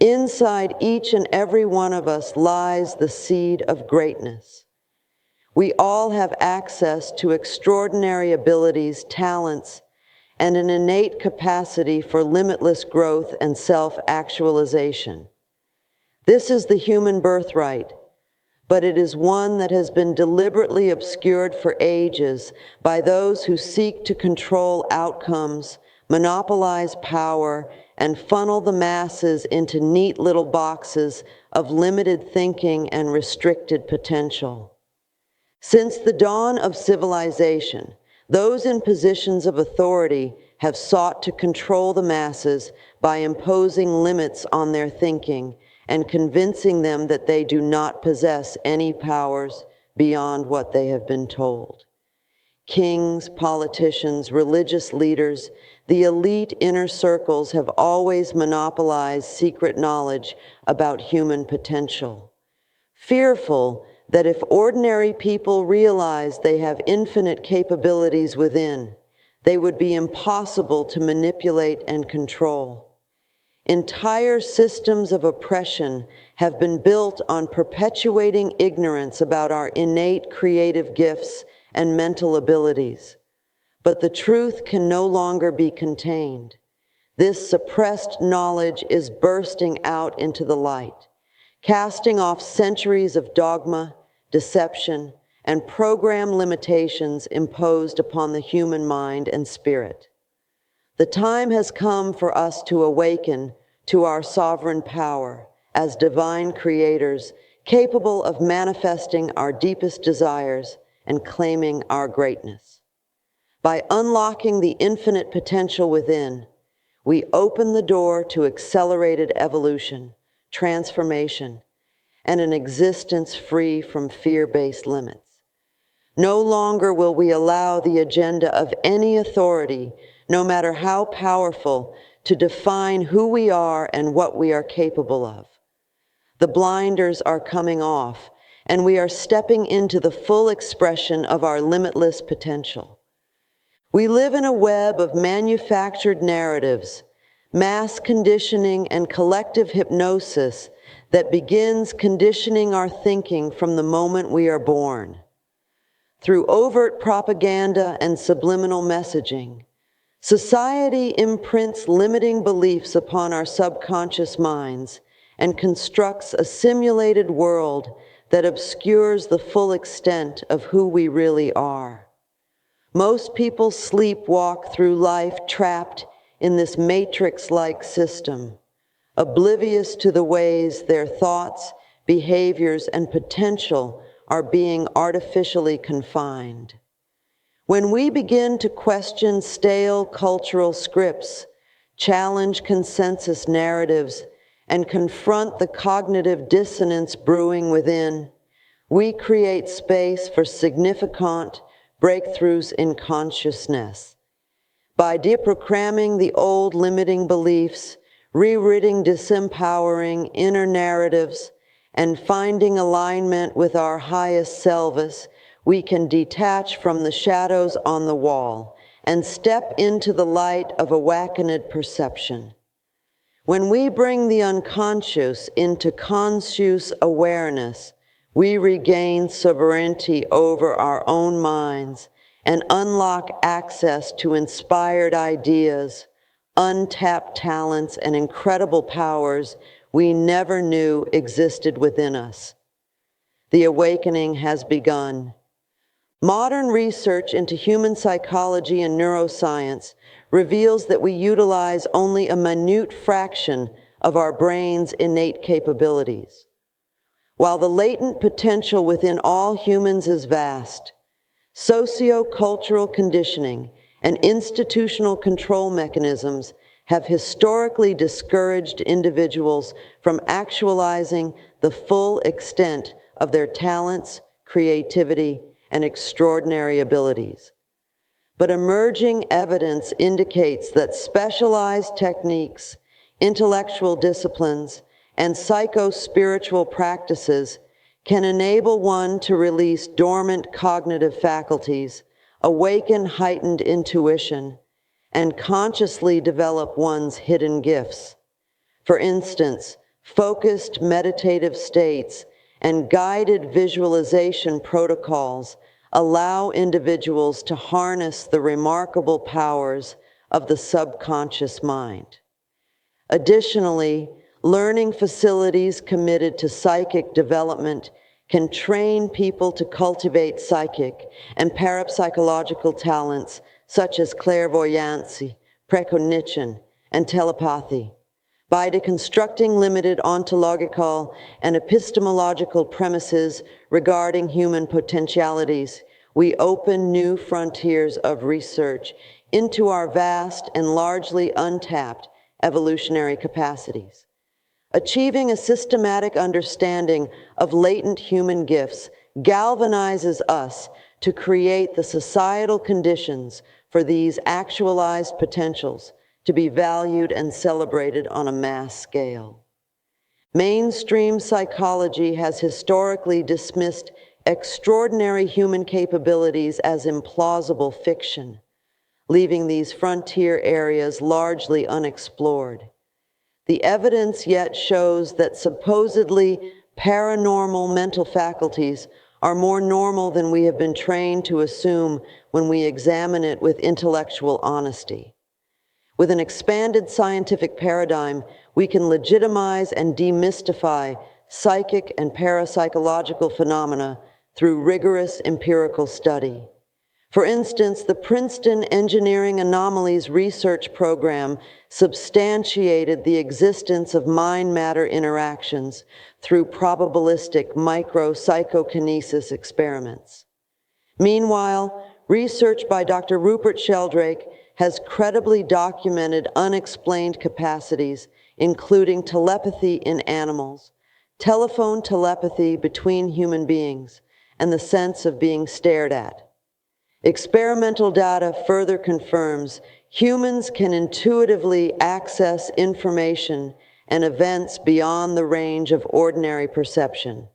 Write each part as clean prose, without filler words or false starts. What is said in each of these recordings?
Inside each and every one of us lies the seed of greatness. We all have access to extraordinary abilities, talents, and an innate capacity for limitless growth and self-actualization. This is the human birthright, but it is one that has been deliberately obscured for ages by those who seek to control outcomes, monopolize power, and funnel the masses into neat little boxes of limited thinking and restricted potential. Since the dawn of civilization, those in positions of authority have sought to control the masses by imposing limits on their thinking and convincing them that they do not possess any powers beyond what they have been told. Kings, politicians, religious leaders, the elite inner circles have always monopolized secret knowledge about human potential, fearful that if ordinary people realized they have infinite capabilities within, they would be impossible to manipulate and control. Entire systems of oppression have been built on perpetuating ignorance about our innate creative gifts and mental abilities. But the truth can no longer be contained. This suppressed knowledge is bursting out into the light, casting off centuries of dogma, deception, and program limitations imposed upon the human mind and spirit. The time has come for us to awaken to our sovereign power as divine creators, capable of manifesting our deepest desires and claiming our greatness. By unlocking the infinite potential within, we open the door to accelerated evolution, transformation, and an existence free from fear-based limits. No longer will we allow the agenda of any authority, no matter how powerful, to define who we are and what we are capable of. The blinders are coming off, and we are stepping into the full expression of our limitless potential. We live in a web of manufactured narratives, mass conditioning, and collective hypnosis that begins conditioning our thinking from the moment we are born. Through overt propaganda and subliminal messaging, society imprints limiting beliefs upon our subconscious minds and constructs a simulated world that obscures the full extent of who we really are. Most people sleepwalk through life trapped in this matrix-like system, oblivious to the ways their thoughts, behaviors, and potential are being artificially confined. When we begin to question stale cultural scripts, challenge consensus narratives, and confront the cognitive dissonance brewing within, we create space for significant breakthroughs in consciousness. By deprogramming the old limiting beliefs, rewriting disempowering inner narratives, and finding alignment with our highest selves, we can detach from the shadows on the wall and step into the light of awakened perception. When we bring the unconscious into conscious awareness, we regain sovereignty over our own minds and unlock access to inspired ideas, untapped talents, and incredible powers we never knew existed within us. The awakening has begun. Modern research into human psychology and neuroscience reveals that we utilize only a minute fraction of our brain's innate capabilities. While the latent potential within all humans is vast, socio-cultural conditioning and institutional control mechanisms have historically discouraged individuals from actualizing the full extent of their talents, creativity, and extraordinary abilities. But emerging evidence indicates that specialized techniques, intellectual disciplines, and psycho-spiritual practices can enable one to release dormant cognitive faculties, awaken heightened intuition, and consciously develop one's hidden gifts. For instance, focused meditative states, and guided visualization protocols allow individuals to harness the remarkable powers of the subconscious mind. Additionally, learning facilities committed to psychic development can train people to cultivate psychic and parapsychological talents such as clairvoyance, precognition, and telepathy. By deconstructing limited ontological and epistemological premises regarding human potentialities, we open new frontiers of research into our vast and largely untapped evolutionary capacities. Achieving a systematic understanding of latent human gifts galvanizes us to create the societal conditions for these actualized potentials to be valued and celebrated on a mass scale. Mainstream psychology has historically dismissed extraordinary human capabilities as implausible fiction, leaving these frontier areas largely unexplored. The evidence yet shows that supposedly paranormal mental faculties are more normal than we have been trained to assume when we examine it with intellectual honesty. With an expanded scientific paradigm, we can legitimize and demystify psychic and parapsychological phenomena through rigorous empirical study. For instance, the Princeton Engineering Anomalies Research Program substantiated the existence of mind-matter interactions through probabilistic micro-psychokinesis experiments. Meanwhile, research by Dr. Rupert Sheldrake has credibly documented unexplained capacities, including telepathy in animals, telephone telepathy between human beings, and the sense of being stared at. Experimental data further confirms humans can intuitively access information and events beyond the range of ordinary perception.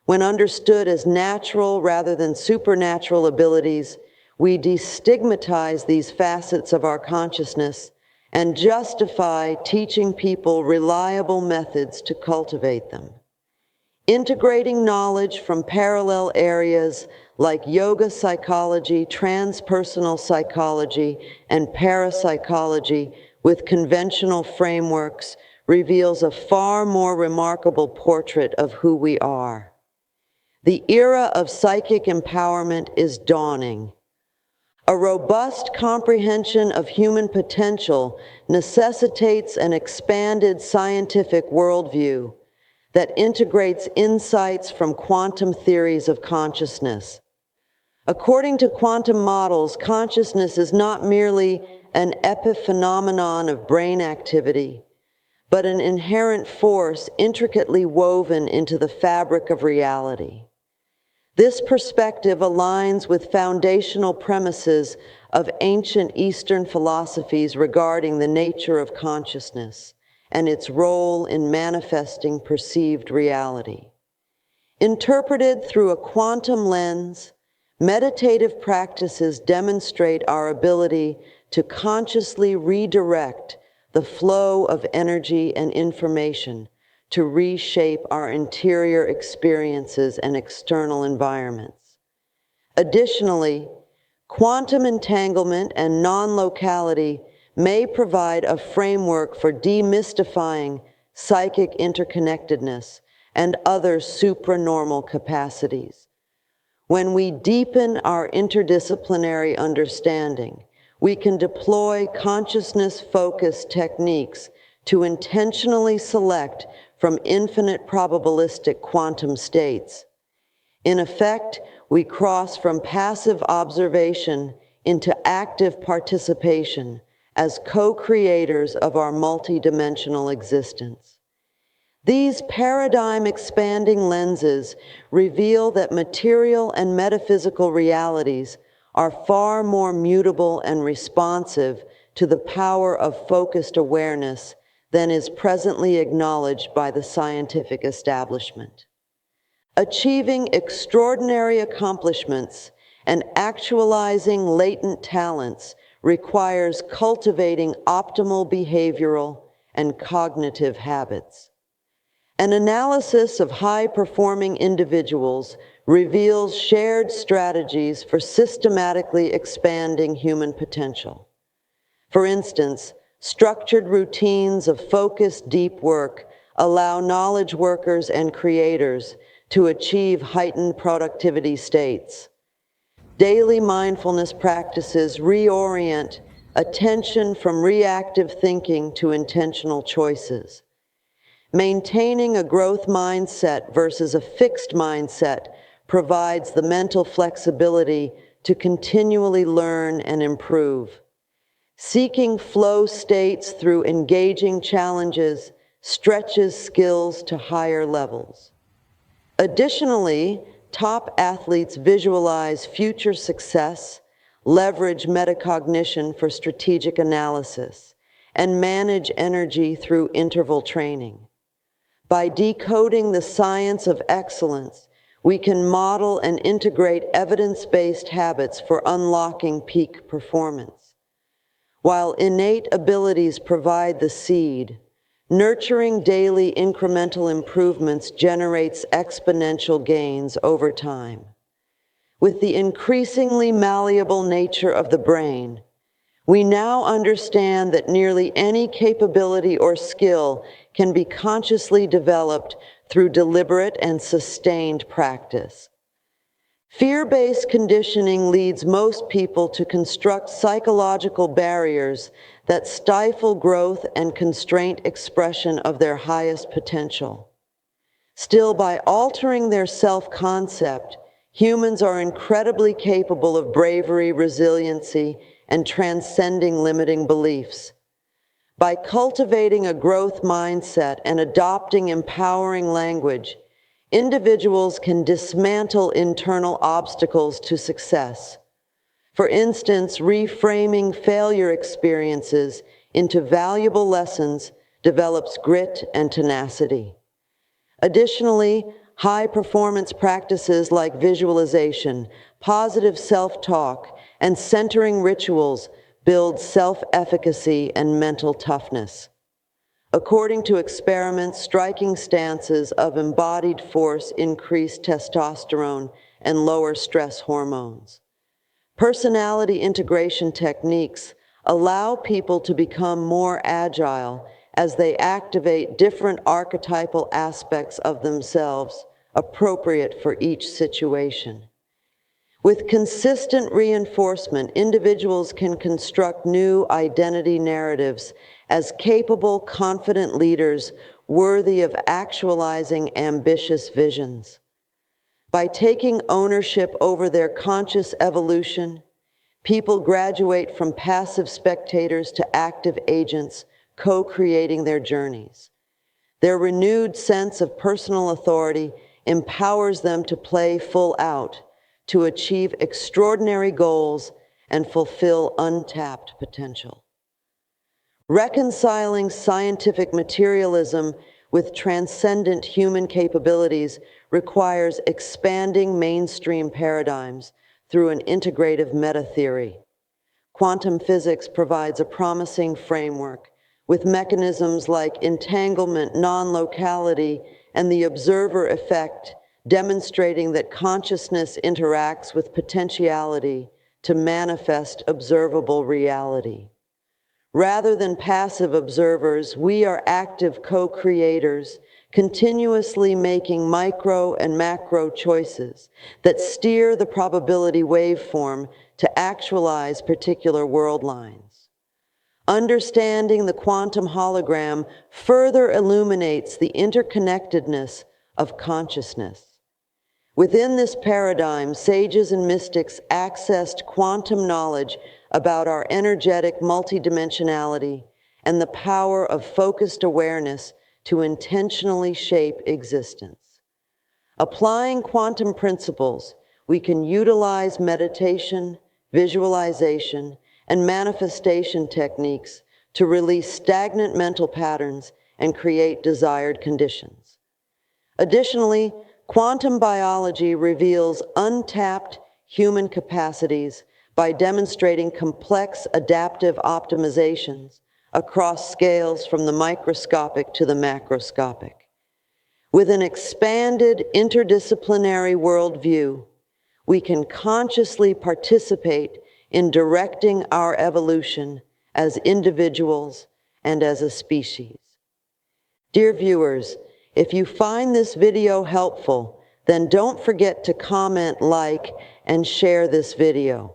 When understood as natural rather than supernatural abilities, we destigmatize these facets of our consciousness and justify teaching people reliable methods to cultivate them. Integrating knowledge from parallel areas like yoga psychology, transpersonal psychology, and parapsychology with conventional frameworks reveals a far more remarkable portrait of who we are. The era of psychic empowerment is dawning. A robust comprehension of human potential necessitates an expanded scientific worldview that integrates insights from quantum theories of consciousness. According to quantum models, consciousness is not merely an epiphenomenon of brain activity, but an inherent force intricately woven into the fabric of reality. This perspective aligns with foundational premises of ancient Eastern philosophies regarding the nature of consciousness and its role in manifesting perceived reality. Interpreted through a quantum lens, meditative practices demonstrate our ability to consciously redirect the flow of energy and information to reshape our interior experiences and external environments. Additionally, quantum entanglement and non-locality may provide a framework for demystifying psychic interconnectedness and other supranormal capacities. When we deepen our interdisciplinary understanding, we can deploy consciousness-focused techniques to intentionally select from infinite probabilistic quantum states. In effect, we cross from passive observation into active participation as co-creators of our multidimensional existence. These paradigm-expanding lenses reveal that material and metaphysical realities are far more mutable and responsive to the power of focused awareness than is presently acknowledged by the scientific establishment. Achieving extraordinary accomplishments and actualizing latent talents requires cultivating optimal behavioral and cognitive habits. An analysis of high-performing individuals reveals shared strategies for systematically expanding human potential. For instance, structured routines of focused, deep work allow knowledge workers and creators to achieve heightened productivity states. Daily mindfulness practices reorient attention from reactive thinking to intentional choices. Maintaining a growth mindset versus a fixed mindset provides the mental flexibility to continually learn and improve. Seeking flow states through engaging challenges stretches skills to higher levels. Additionally, top athletes visualize future success, leverage metacognition for strategic analysis, and manage energy through interval training. By decoding the science of excellence, we can model and integrate evidence-based habits for unlocking peak performance. While innate abilities provide the seed, nurturing daily incremental improvements generates exponential gains over time. With the increasingly malleable nature of the brain, we now understand that nearly any capability or skill can be consciously developed through deliberate and sustained practice. Fear-based conditioning leads most people to construct psychological barriers that stifle growth and constrain expression of their highest potential. Still, by altering their self-concept, humans are incredibly capable of bravery, resiliency, and transcending limiting beliefs. By cultivating a growth mindset and adopting empowering language, individuals can dismantle internal obstacles to success. For instance, reframing failure experiences into valuable lessons develops grit and tenacity. Additionally, high-performance practices like visualization, positive self-talk, and centering rituals build self-efficacy and mental toughness. According to experiments, striking stances of embodied force increase testosterone and lower stress hormones. Personality integration techniques allow people to become more agile as they activate different archetypal aspects of themselves appropriate for each situation. With consistent reinforcement, individuals can construct new identity narratives as capable, confident leaders worthy of actualizing ambitious visions. By taking ownership over their conscious evolution, people graduate from passive spectators to active agents, co-creating their journeys. Their renewed sense of personal authority empowers them to play full out, to achieve extraordinary goals and fulfill untapped potential. Reconciling scientific materialism with transcendent human capabilities requires expanding mainstream paradigms through an integrative meta-theory. Quantum physics provides a promising framework with mechanisms like entanglement, non-locality, and the observer effect, demonstrating that consciousness interacts with potentiality to manifest observable reality. Rather than passive observers, we are active co-creators, continuously making micro and macro choices that steer the probability waveform to actualize particular world lines. Understanding the quantum hologram further illuminates the interconnectedness of consciousness. Within this paradigm, sages and mystics accessed quantum knowledge about our energetic multidimensionality and the power of focused awareness to intentionally shape existence. Applying quantum principles, we can utilize meditation, visualization, and manifestation techniques to release stagnant mental patterns and create desired conditions. Additionally, quantum biology reveals untapped human capacities by demonstrating complex adaptive optimizations across scales from the microscopic to the macroscopic. With an expanded interdisciplinary worldview, we can consciously participate in directing our evolution as individuals and as a species. Dear viewers, if you find this video helpful, then don't forget to comment, like, and share this video.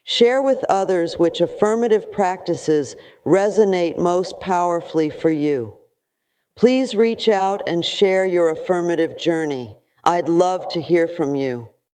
Share with others which affirmative practices resonate most powerfully for you. Please reach out and share your affirmative journey. I'd love to hear from you.